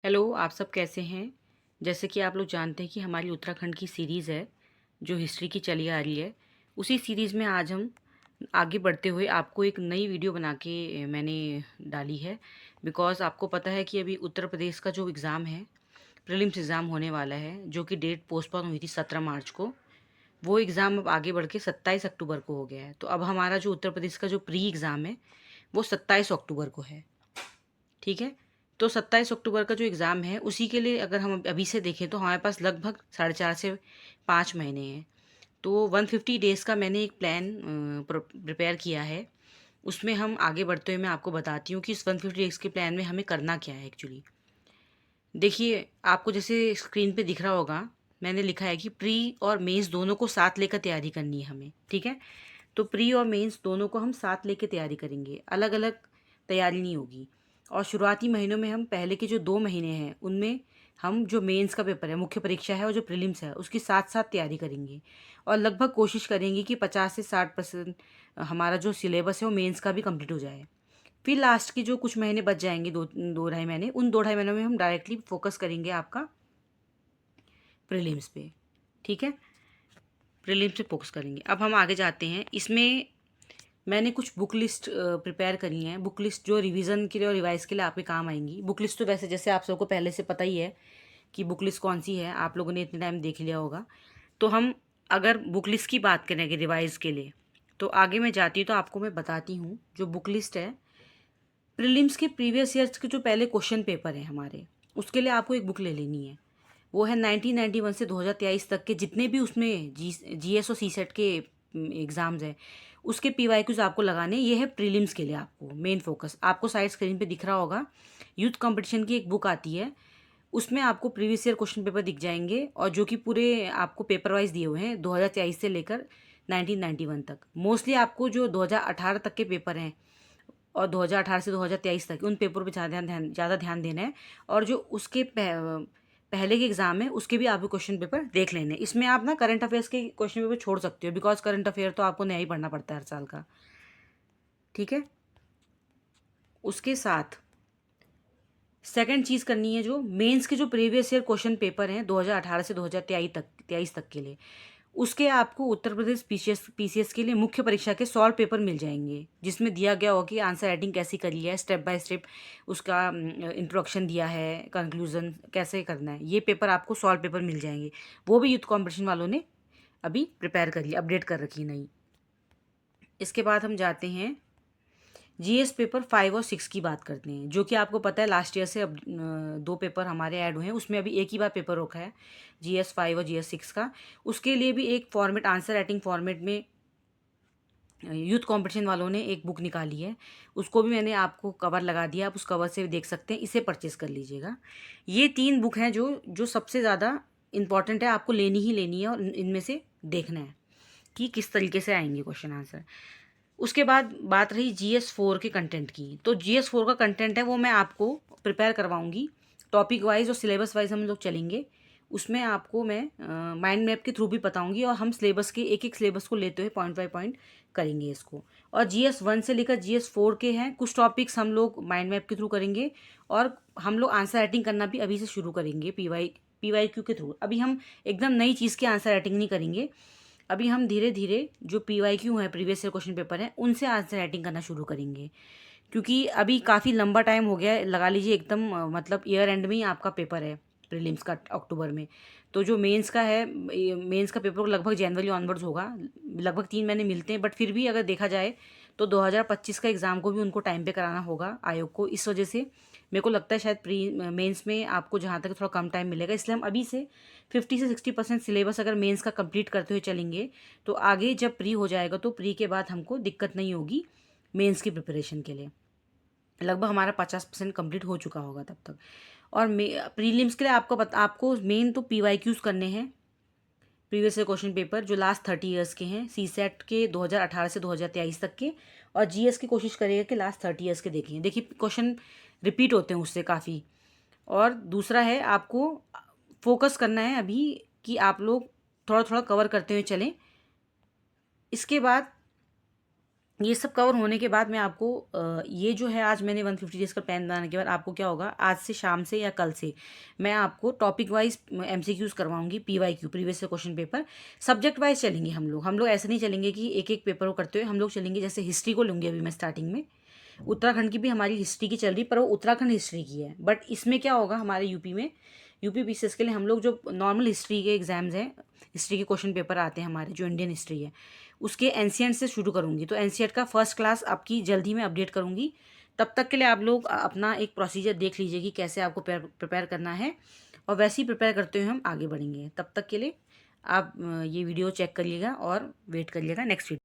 Hello, आप सब कैसे हैं? जैसे कि आप लोग जानते हैं कि हमारी उत्तराखंड की सीरीज़ है, जो हिस्ट्री की चली आ रही है। उसी सीरीज़ में आज हम आगे बढ़ते हुए आपको एक नई वीडियो बना के मैंने डाली है। बिकॉज़ आपको पता है कि अभी उत्तर प्रदेश का जो एग्ज़ाम है, प्रीलिम्स एग्ज़ाम होने वाला है, जो कि डेट पोस्टपोन हुई थी 17 मार्च को। वो एग्ज़ाम अब आगे बढ़ के 27 अक्टूबर को हो गया है। तो अब हमारा जो उत्तर प्रदेश का जो प्री एग्ज़ाम है, वो 27 अक्टूबर को है। ठीक है? तो 27 अक्टूबर का जो एग्ज़ाम है, उसी के लिए अगर हम अभी से देखें तो हमारे पास लगभग साढ़े 4 से 5 महीने हैं। तो 150 डेज़ का मैंने एक प्लान प्रिपेयर किया है। उसमें हम आगे बढ़ते हुए मैं आपको बताती हूँ कि इस 150 डेज़ के प्लान में हमें करना क्या है एक्चुअली। देखिए, आपको जैसे स्क्रीन पे दिख रहा होगा, मैंने लिखा है कि प्री और मेंस दोनों को साथ लेकर तैयारी करनी है हमें, ठीक है? तो प्री और मेंस दोनों को हम साथ लेके तैयारी करेंगे, अलग-अलग तैयारी नहीं होगी। और शुरुआती महीनों में हम पहले के जो 2 महीने हैं, उनमें हम जो मेंस का पेपर है, मुख्य परीक्षा है और जो प्रीलिम्स है, उसकी साथ-साथ तैयारी करेंगे। और लगभग कोशिश करेंगे कि 50 से 60% हमारा जो सिलेबस है, वो मेंस का भी कंप्लीट हो जाए। फिर लास्ट के जो कुछ महीने बच जाएँगे, 2 ढाई महीने, उन 2 ढाई महीनों में हम डायरेक्टली फ़ोकस करेंगे आपका प्रीलिम्स पे, ठीक है? प्रीलिम्स पे फ़ोकस करेंगे। अब हम आगे जाते हैं। इसमें मैंने कुछ बुक लिस्ट प्रिपेयर करी हैं। बुक लिस्ट जो रिवीजन के लिए और रिवाइज के लिए आपके काम आएंगी। बुक लिस्ट तो वैसे जैसे आप सबको पहले से पता ही है कि बुक लिस्ट कौन सी है, आप लोगों ने इतने टाइम देख लिया होगा। तो हम अगर बुक लिस्ट की बात करेंगे रिवाइज के लिए, तो आगे मैं जाती हूँ तो आपको मैं बताती हूँ जो बुक लिस्ट है। प्रीलिम्स के प्रीवियस ईयर्स के जो पहले क्वेश्चन पेपर हैं हमारे, उसके लिए आपको एक बुक ले लेनी है। वो है 1991 से 2023 तक के जितने भी उसमें जीएस और सीसेट के एग्ज़ाम्स हैं, उसके पीवाईक्यूज़ आपको लगाने। ये है प्रीलिम्स के लिए आपको मेन फोकस। आपको साइड स्क्रीन पे दिख रहा होगा, यूथ कंपटीशन की एक बुक आती है। उसमें आपको प्रीवियस ईयर क्वेश्चन पेपर दिख जाएंगे और जो कि पूरे आपको पेपर वाइज दिए हुए हैं 2023 से लेकर 1991 तक। मोस्टली आपको जो 2018 तक के पेपर हैं और 2018 से 2023 तक उन पेपरों पे ज़्यादा ध्यान देना है। और जो उसके पहले के एग्ज़ाम है उसके भी आपको क्वेश्चन पेपर देख लेने हैं। इसमें आप ना करंट अफेयर्स के क्वेश्चन पेपर छोड़ सकते हो, बिकॉज करंट अफेयर तो आपको नया ही पढ़ना पड़ता है हर साल का, ठीक है? उसके साथ सेकंड चीज़ करनी है, जो मेंस के जो प्रीवियस ईयर क्वेश्चन पेपर हैं 2018 से 2023 तक के लिए, उसके आपको उत्तर प्रदेश पीसीएस के लिए मुख्य परीक्षा के सॉल्व पेपर मिल जाएंगे, जिसमें दिया गया होगा कि आंसर राइटिंग कैसी करी है, स्टेप बाय स्टेप उसका इंट्रोडक्शन दिया है, कंक्लूजन कैसे करना है। ये पेपर आपको सॉल्व पेपर मिल जाएंगे। वो भी यूथ कॉम्पिटिशन वालों ने अभी प्रिपेयर कर लिया, अपडेट कर रखी नई। इसके बाद हम जाते हैं जीएस पेपर 5 और 6 की बात करते हैं, जो कि आपको पता है लास्ट ईयर से अब 2 पेपर हमारे ऐड हुए हैं। उसमें अभी एक ही बार पेपर रोका है, जीएस 5 और जीएस 6 का। उसके लिए भी एक फॉर्मेट, आंसर राइटिंग फॉर्मेट में यूथ कंपटीशन वालों ने एक बुक निकाली है। उसको भी मैंने आपको कवर लगा दिया, आप उस कवर से भी देख सकते हैं, इसे परचेज़ कर लीजिएगा। ये 3 बुक हैं जो जो सबसे ज़्यादा इम्पॉर्टेंट है, आपको लेनी ही लेनी है और इनमें से देखना है कि किस तरीके से आएंगे क्वेश्चन आंसर। उसके बाद बात रही जीएस 4 के कंटेंट की। तो जीएस 4 का कंटेंट है वो मैं आपको प्रिपेयर करवाऊंगी, टॉपिक वाइज और सिलेबस वाइज हम लोग चलेंगे। उसमें आपको मैं माइंड मैप के थ्रू भी बताऊंगी और हम सिलेबस के एक एक सिलेबस को लेते हुए पॉइंट बाय पॉइंट करेंगे इसको। और जीएस 1 से लेकर जीएस 4 के हैं कुछ टॉपिक्स हम लोग माइंड मैप के थ्रू करेंगे। और हम लोग आंसर राइटिंग करना भी अभी से शुरू करेंगे पीवाईक्यू के थ्रू। अभी हम एकदम नई चीज़ की आंसर राइटिंग नहीं करेंगे। अभी हम धीरे धीरे जो पीवाईक्यू हैं, प्रीवियस ईयर क्वेश्चन पेपर हैं, उनसे आंसर राइटिंग करना शुरू करेंगे। क्योंकि अभी काफ़ी लंबा टाइम हो गया है, लगा लीजिए एकदम मतलब ईयर एंड में ही आपका पेपर है प्रीलिम्स का अक्टूबर में। तो जो मेंस का है, मेंस का पेपर लगभग जनवरी ऑनवर्ड्स होगा। लगभग 3 महीने मिलते हैं, बट फिर भी अगर देखा जाए तो 2025 का एग्ज़ाम को भी उनको टाइम पे कराना होगा आयोग को। इस वजह से मेरे को लगता है शायद प्री मेंस में आपको जहाँ तक थोड़ा कम टाइम मिलेगा, इसलिए हम अभी से 50 से 60% सिलेबस अगर मेंस का कंप्लीट करते हुए चलेंगे तो आगे जब प्री हो जाएगा तो प्री के बाद हमको दिक्कत नहीं होगी मेंस की प्रिपरेशन के लिए। लगभग हमारा 50% कंप्लीट हो चुका होगा तब तक। और प्रीलिम्स के लिए आपको मेन तो पीवाईक्यूज करने हैं, प्रीवियस ईयर क्वेश्चन पेपर जो लास्ट 30 ईयर्स के हैं, सीसेट के 2018 से 2023 तक के। और जीएस की कोशिश करिएगा कि लास्ट 30 ईयर्स के देखें। देखिए क्वेश्चन रिपीट होते हैं उससे काफ़ी। और दूसरा है, आपको फोकस करना है अभी कि आप लोग थोड़ा थोड़ा कवर करते हुए चलें। इसके बाद ये सब कवर होने के बाद मैं आपको ये जो है आज मैंने 150 डेज़ का प्लान बनाने के बाद आपको क्या होगा, आज से शाम से या कल से मैं आपको topic wise MCQs करवाऊंगी, PYQ previous question paper. Subject wise चलेंगे हम लोग ऐसे नहीं चलेंगे कि एक एक पेपर को करते हुए हम लोग चलेंगे। जैसे हिस्ट्री को लूँगी अभी मैं स्टार्टिंग में, उत्तराखंड की भी हमारी हिस्ट्री की चल रही, पर वो उत्तराखंड हिस्ट्री की है। बट इसमें क्या होगा, हमारे यूपी में यूपी पीसीएस के लिए हम लोग जो नॉर्मल हिस्ट्री के एग्जाम्स हैं, हिस्ट्री के क्वेश्चन पेपर आते हैं हमारे, जो इंडियन हिस्ट्री है उसके एनसीएंट से शुरू करूँगी। तो एनसीईआरटी का फर्स्ट क्लास आपकी जल्दी में अपडेट करूँगी। तब तक के लिए आप लोग अपना एक प्रोसीजर देख लीजिए कि कैसे आपको प्रिपेयर करना है, और वैसे ही प्रिपेयर करते हुए हम आगे बढ़ेंगे। तब तक के लिए आप ये वीडियो चेक करिएगा और वेट करिएगा नेक्स्ट वीडियो।